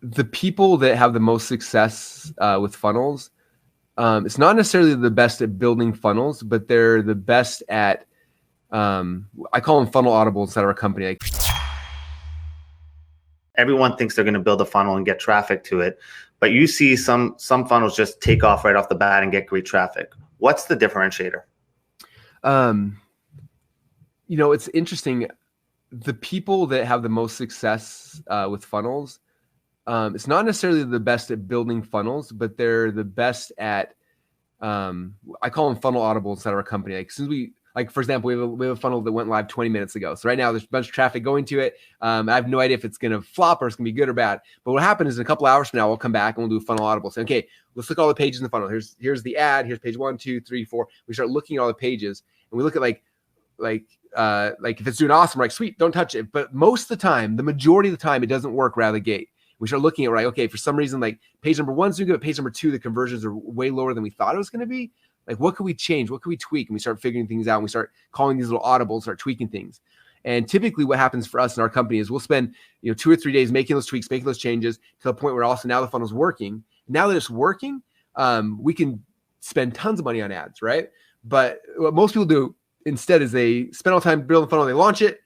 the people that have the most success with funnels, it's not necessarily the best at building funnels, but they're the best at, I call them funnel audibles inside of our company. Like, everyone thinks they're going to build a funnel and get traffic to it, but you see some funnels just take off right off the bat and get great traffic. What's the differentiator? It's interesting. The people that have the most success with funnels, it's not necessarily the best at building funnels, but they're the best at, I call them funnel audibles inside of our company. Like, since for example, we have a funnel that went live 20 minutes ago. So right now there's a bunch of traffic going to it. I have no idea if it's going to flop or it's going to be good or bad. But what happens is in a couple hours from now, we'll come back and we'll do a funnel audible. Say, okay, let's look at all the pages in the funnel. Here's the ad. Here's page 1, 2, 3, 4. We start looking at all the pages and we look at like if it's doing awesome, we're like, sweet, don't touch it. But most of the time, the majority of the time, it doesn't work right out of the gate. We start looking at, okay, for some reason, like page number 1's doing good, but page number 2, the conversions are way lower than we thought it was going to be. Like, what could we change? What could we tweak? And we start figuring things out. And we start calling these little audibles, start tweaking things. And typically what happens for us in our company is we'll spend 2 or 3 days making those tweaks, making those changes to the point where also now the funnel's working. Now that it's working, we can spend tons of money on ads, right? But what most people do instead is they spend all the time building the funnel, they launch it,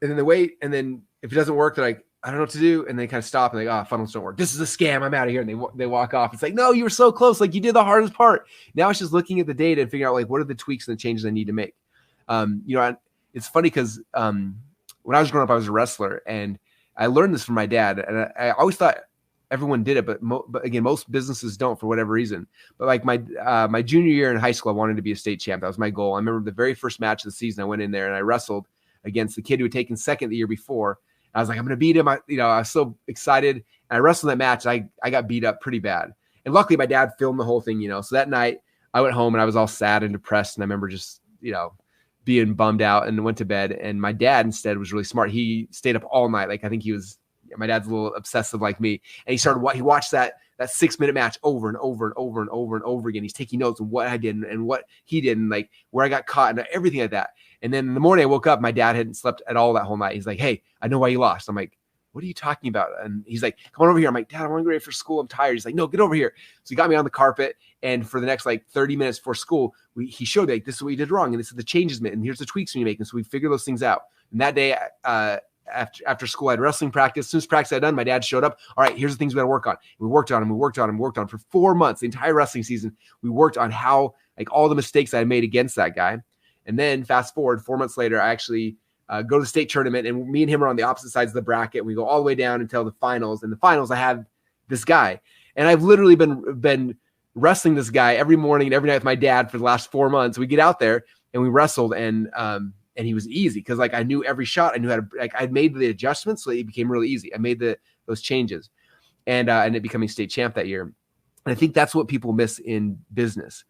and then they wait. And then if it doesn't work, they're like, I don't know what to do. And they kind of stop and funnels don't work. This is a scam. I'm out of here. And they walk off. It's like, no, you were so close. Like, you did the hardest part. Now it's just looking at the data and figuring out, like, what are the tweaks and the changes I need to make? It's funny because when I was growing up, I was a wrestler, and I learned this from my dad. And I always thought everyone did it, but again, most businesses don't for whatever reason. But like my junior year in high school, I wanted to be a state champ. That was my goal. I remember the very first match of the season, I went in there and I wrestled against the kid who had taken second the year before. I was like, I'm going to beat him. I was so excited. And I wrestled that match. I got beat up pretty bad. And luckily my dad filmed the whole thing, So that night I went home and I was all sad and depressed. And I remember just, being bummed out and went to bed. And my dad instead was really smart. He stayed up all night. Like, I think my dad's a little obsessive like me. And he watched that 6-minute match over and over and over and over and over again. He's taking notes on what I did and what he did and like where I got caught and everything like that. And then in the morning I woke up, my dad hadn't slept at all that whole night. He's like, hey, I know why you lost. I'm like, what are you talking about? And he's like, come on over here. I'm like, Dad, I want to get ready for school. I'm tired. He's like, no, get over here. So he got me on the carpet. And for the next 30 minutes before school, he showed me, like, this is what you did wrong. And this is the changes, and here's the tweaks you make. And so we figured those things out. And that day, after school, I had wrestling practice. As soon as practice had done, my dad showed up. All right, here's the things we got to work on. We worked on them for 4 months, the entire wrestling season. We worked on how, all the mistakes I made against that guy. And then fast forward 4 months later, I actually go to the state tournament, and me and him are on the opposite sides of the bracket. We go all the way down until the finals. And the finals, I have this guy. And I've literally been wrestling this guy every morning and every night with my dad for the last 4 months. We get out there and we wrestled, and he was easy because I knew every shot. I knew how to I'd made the adjustments, so it became really easy. I made those changes, and ended up becoming state champ that year. And I think that's what people miss in business.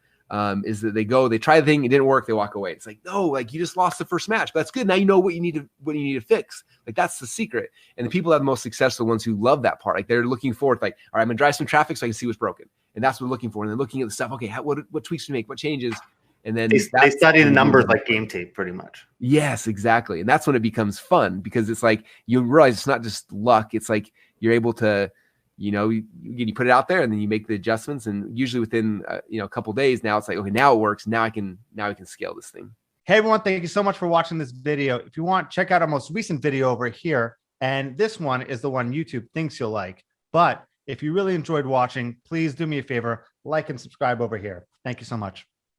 Is that they try the thing, it didn't work, they walk away. It's like, no, you just lost the first match, but that's good. Now you know what you need to fix. That's the secret. And the people that have the most success are the ones who love that part. They're looking forward, all right, I'm gonna drive some traffic so I can see what's broken. And that's what we're looking for. And then looking at the stuff, okay, what tweaks do we make, what changes? And then they study the numbers like game tape, pretty much. Yes, exactly. And that's when it becomes fun, because it's like you realize it's not just luck. It's like you're able to, you put it out there and then you make the adjustments, and usually within a couple days, now it's like, okay, now it works. Now I can scale this thing. Hey everyone, thank you so much for watching this video. If you want, check out our most recent video over here. And this one is the one YouTube thinks you'll like. But if you really enjoyed watching, please do me a favor, like and subscribe over here. Thank you so much.